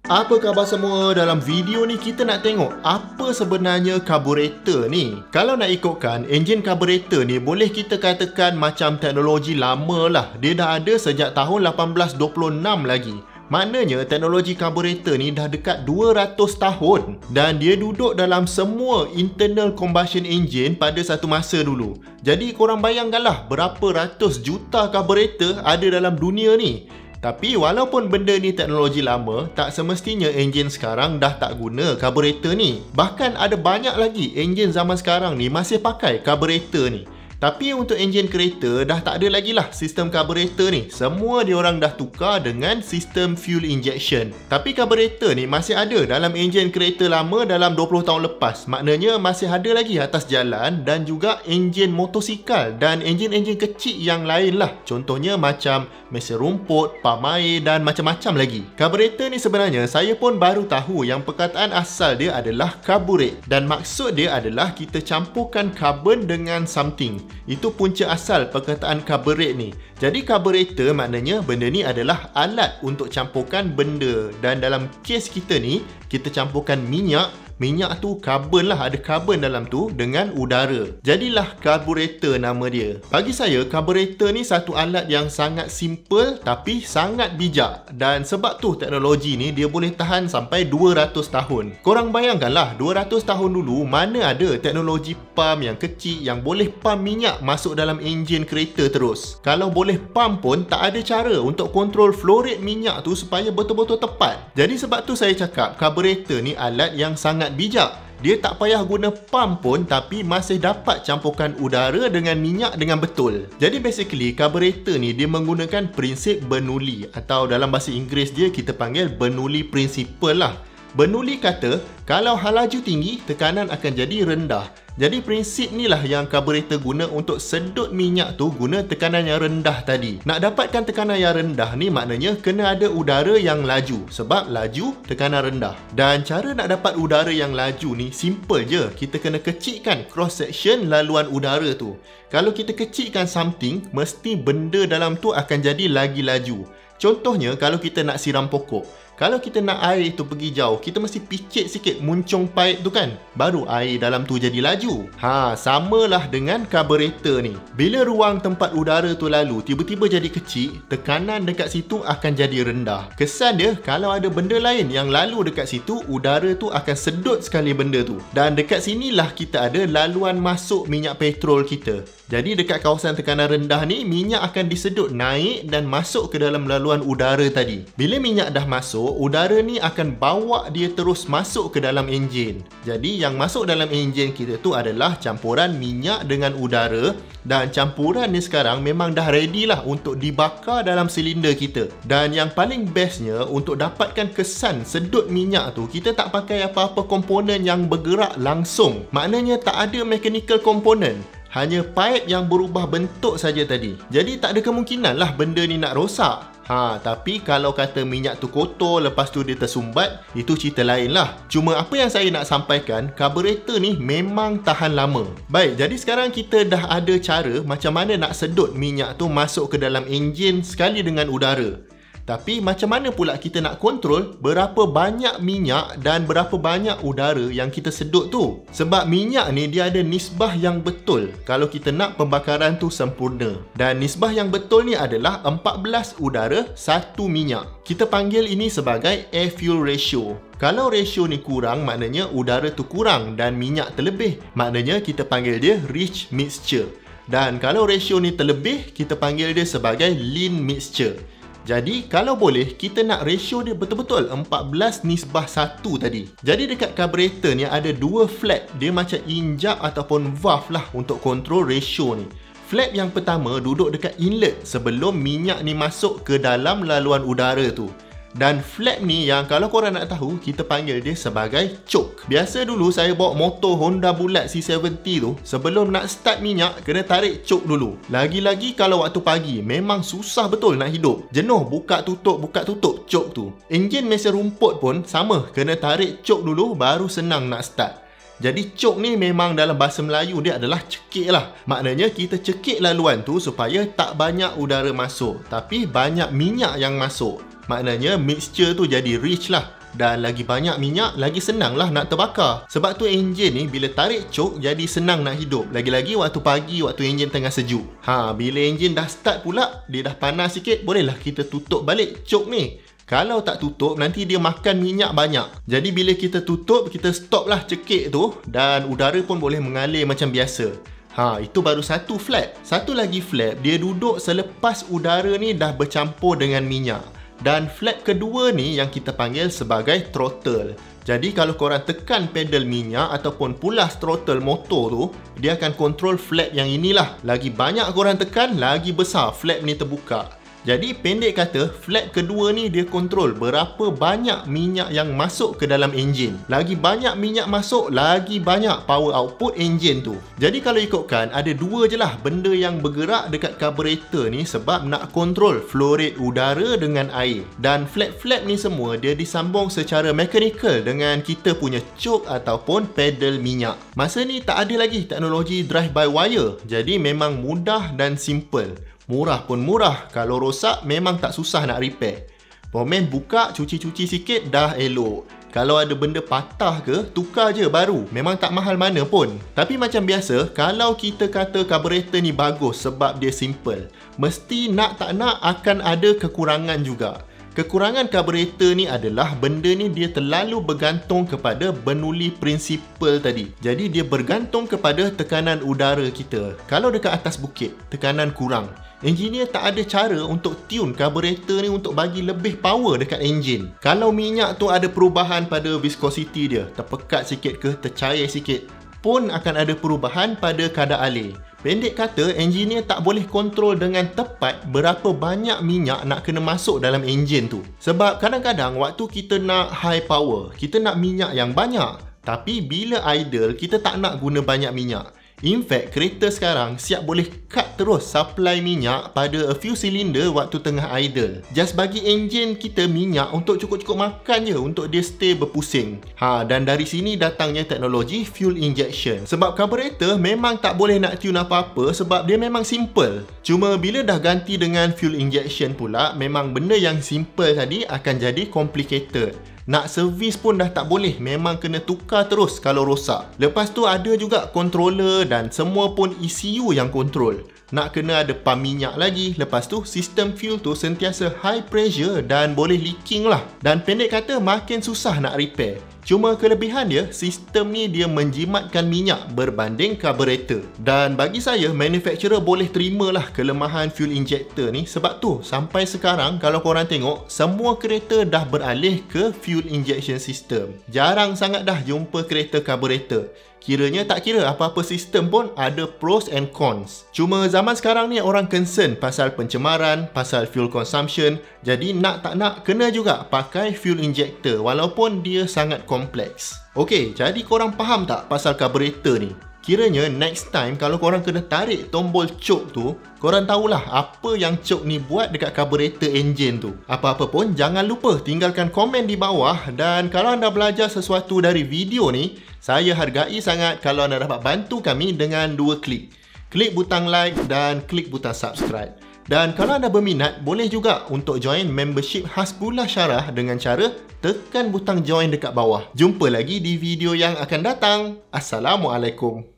Apa khabar semua? Dalam video ni kita nak tengok apa sebenarnya karburetor ni. Kalau nak ikutkan, enjin karburetor ni boleh kita katakan macam teknologi lama lah. Dia dah ada sejak tahun 1826 lagi. Maknanya teknologi karburetor ni dah dekat 200 tahun. Dan dia duduk dalam semua internal combustion engine pada satu masa dulu. Jadi korang bayangkanlah berapa ratus juta karburetor ada dalam dunia ni. Tapi walaupun benda ni teknologi lama, tak semestinya enjin sekarang dah tak guna karburetor ni. Bahkan ada banyak lagi enjin zaman sekarang ni masih pakai karburetor ni. Tapi untuk enjin kereta dah tak ada lagi lah sistem karburetor ni. Semua diorang dah tukar dengan sistem fuel injection. Tapi karburetor ni masih ada dalam enjin kereta lama dalam 20 tahun lepas. Maknanya masih ada lagi atas jalan dan juga enjin motosikal dan enjin-enjin kecil yang lain lah. Contohnya macam mesin rumput, pam air dan macam-macam lagi. Karburetor ni sebenarnya saya pun baru tahu yang perkataan asal dia adalah carburate. Dan maksud dia adalah kita campurkan carbon dengan something. Itu punca asal perkataan carburate ni. Jadi karburetor maknanya benda ni adalah alat untuk campurkan benda. Dan dalam kes kita ni, kita campurkan minyak. Minyak tu karbon lah, ada karbon dalam tu dengan udara. Jadilah karburetor nama dia. Bagi saya, karburetor ni satu alat yang sangat simple tapi sangat bijak. Dan sebab tu teknologi ni dia boleh tahan sampai 200 tahun. Korang bayangkanlah 200 tahun dulu mana ada teknologi pam yang kecil yang boleh pam minyak masuk dalam enjin kereta terus. Kalau boleh pam pun tak ada cara untuk kontrol flow rate minyak tu supaya betul-betul tepat. Jadi sebab tu saya cakap karburetor ni alat yang sangat bijak. Dia tak payah guna pam pun tapi masih dapat campurkan udara dengan minyak dengan betul. Jadi basically karburetor ni dia menggunakan prinsip Bernoulli atau dalam bahasa Inggeris dia kita panggil Bernoulli principle lah. Bernoulli kata kalau laju tinggi tekanan akan jadi rendah. Jadi prinsip ni lah yang karburetor guna untuk sedut minyak tu guna tekanan yang rendah tadi. Nak dapatkan tekanan yang rendah ni maknanya kena ada udara yang laju. Sebab laju tekanan rendah. Dan cara nak dapat udara yang laju ni simple je. Kita kena kecilkan cross section laluan udara tu. Kalau kita kecilkan something, mesti benda dalam tu akan jadi lagi laju. Contohnya kalau kita nak siram pokok. Kalau kita nak air tu pergi jauh, kita mesti picit sikit muncung paip tu kan. Baru air dalam tu jadi laju. Samalah dengan karburetor ni. Bila ruang tempat udara tu lalu tiba-tiba jadi kecil, tekanan dekat situ akan jadi rendah. Kesan dia kalau ada benda lain yang lalu dekat situ, udara tu akan sedut sekali benda tu. Dan dekat sinilah kita ada laluan masuk minyak petrol kita. Jadi dekat kawasan tekanan rendah ni, minyak akan disedut naik dan masuk ke dalam laluan udara tadi. Bila minyak dah masuk, udara ni akan bawa dia terus masuk ke dalam enjin. Jadi yang masuk dalam enjin kita tu adalah campuran minyak dengan udara. Dan campuran ni sekarang memang dah ready lah untuk dibakar dalam silinder kita. Dan yang paling bestnya untuk dapatkan kesan sedut minyak tu, kita tak pakai apa-apa komponen yang bergerak langsung. Maknanya tak ada mechanical component. Hanya pipe yang berubah bentuk saja tadi. Jadi tak ada kemungkinan lah benda ni nak rosak. Tapi kalau kata minyak tu kotor lepas tu dia tersumbat, itu cerita lain lah. Cuma apa yang saya nak sampaikan, karburetor ni memang tahan lama. Baik, jadi sekarang kita dah ada cara macam mana nak sedut minyak tu masuk ke dalam enjin sekali dengan udara. Tapi macam mana pula kita nak kontrol berapa banyak minyak dan berapa banyak udara yang kita sedut tu? Sebab minyak ni dia ada nisbah yang betul kalau kita nak pembakaran tu sempurna. Dan nisbah yang betul ni adalah 14 udara, 1 minyak. Kita panggil ini sebagai air fuel ratio. Kalau ratio ni kurang, maknanya udara tu kurang dan minyak terlebih. Maknanya kita panggil dia rich mixture. Dan kalau ratio ni terlebih, kita panggil dia sebagai lean mixture. Jadi kalau boleh kita nak ratio dia betul-betul 14 nisbah 1 tadi. Jadi dekat karburetor ni ada dua flap. Dia macam injak ataupun valve lah untuk kontrol ratio ni. Flap yang pertama duduk dekat inlet sebelum minyak ni masuk ke dalam laluan udara tu. Dan flap ni yang kalau korang nak tahu, kita panggil dia sebagai choke. Biasa dulu saya bawa motor Honda bulat C70 tu, sebelum nak start minyak, kena tarik choke dulu. Lagi-lagi kalau waktu pagi, memang susah betul nak hidup. Jenuh buka tutup choke tu. Enjin mesin rumput pun sama, kena tarik choke dulu baru senang nak start. Jadi choke ni memang dalam bahasa Melayu dia adalah cekik lah. Maknanya kita cekik laluan tu supaya tak banyak udara masuk, tapi banyak minyak yang masuk. Maknanya mixture tu jadi rich lah. dan lagi banyak minyak, lagi senanglah nak terbakar. Sebab tu enjin ni bila tarik cok jadi senang nak hidup. Lagi-lagi waktu pagi, waktu enjin tengah sejuk. Bila enjin dah start pula, dia dah panas sikit, bolehlah kita tutup balik cok ni. Kalau tak tutup, nanti dia makan minyak banyak. Jadi bila kita tutup, kita stop lah cekik tu dan udara pun boleh mengalir macam biasa. Itu baru satu flap. Satu lagi flap, dia duduk selepas udara ni dah bercampur dengan minyak. Dan flap kedua ni yang kita panggil sebagai throttle. Jadi kalau korang tekan pedal minyak ataupun pulas throttle motor tu, dia akan kontrol flap yang inilah. Lagi banyak korang tekan, lagi besar flap ni terbuka. Jadi pendek kata, flap kedua ni dia kontrol berapa banyak minyak yang masuk ke dalam enjin. Lagi banyak minyak masuk, lagi banyak power output enjin tu. Jadi kalau ikutkan, ada dua je lah benda yang bergerak dekat karburetor ni sebab nak kontrol flow rate udara dengan air. Dan flap-flap ni semua dia disambung secara mekanikal dengan kita punya choke ataupun pedal minyak. Masa ni tak ada lagi teknologi drive by wire. Jadi memang mudah dan simple. Murah pun murah, kalau rosak memang tak susah nak repair. Pomen buka, cuci-cuci sikit dah elok. Kalau ada benda patah ke, tukar je baru. Memang tak mahal mana pun. Tapi macam biasa, kalau kita kata karburetor ni bagus sebab dia simple, mesti nak tak nak akan ada kekurangan juga. Kekurangan karburetor ni adalah benda ni dia terlalu bergantung kepada bernuli prinsipal tadi. Jadi dia bergantung kepada tekanan udara kita. Kalau dekat atas bukit, tekanan kurang. Engineer tak ada cara untuk tune karburetor ni untuk bagi lebih power dekat enjin. Kalau minyak tu ada perubahan pada viscosity dia, terpekat sikit ke, tercair sikit, pun akan ada perubahan pada kadar alir. Pendek kata, engineer tak boleh kontrol dengan tepat berapa banyak minyak nak kena masuk dalam enjin tu. Sebab kadang-kadang waktu kita nak high power, kita nak minyak yang banyak. Tapi bila idle, kita tak nak guna banyak minyak. In fact, kereta sekarang siap boleh cut terus supply minyak pada a few cylinder waktu tengah idle. Just bagi enjin kita minyak untuk cukup-cukup makan je untuk dia stay berpusing. Dan dari sini datangnya teknologi fuel injection. Sebab karburetor memang tak boleh nak tune apa-apa sebab dia memang simple. Cuma bila dah ganti dengan fuel injection pula, memang benda yang simple tadi akan jadi complicated. Nak servis pun dah tak boleh, memang kena tukar terus kalau rosak. Lepas tu ada juga controller dan semua pun ECU yang kontrol. Nak kena ada pump minyak lagi. Lepas tu sistem fuel tu sentiasa high pressure dan boleh leaking lah. Dan pendek kata makin susah nak repair. Cuma kelebihan dia, sistem ni dia menjimatkan minyak berbanding karburetor. Dan bagi saya, manufacturer boleh terimalah kelemahan fuel injector ni. Sebab tu, sampai sekarang kalau korang tengok, semua kereta dah beralih ke fuel injection system. Jarang sangat dah jumpa kereta karburetor. Kiranya tak kira apa-apa sistem pun ada pros and cons. Cuma zaman sekarang ni orang concern pasal pencemaran, pasal fuel consumption. Jadi nak tak nak kena juga pakai fuel injector walaupun dia sangat kompleks. Okey, jadi korang faham tak pasal karburetor ni? Kiranya next time kalau korang kena tarik tombol choke tu, korang tahulah apa yang choke ni buat dekat karburetor enjin tu. Apa-apa pun jangan lupa tinggalkan komen di bawah. Dan kalau anda belajar sesuatu dari video ni, saya hargai sangat kalau anda dapat bantu kami dengan 2 klik. Klik butang like dan klik butang subscribe. Dan kalau anda berminat, boleh juga untuk join membership Hasbullah Syarah dengan cara tekan butang join dekat bawah. Jumpa lagi di video yang akan datang. Assalamualaikum.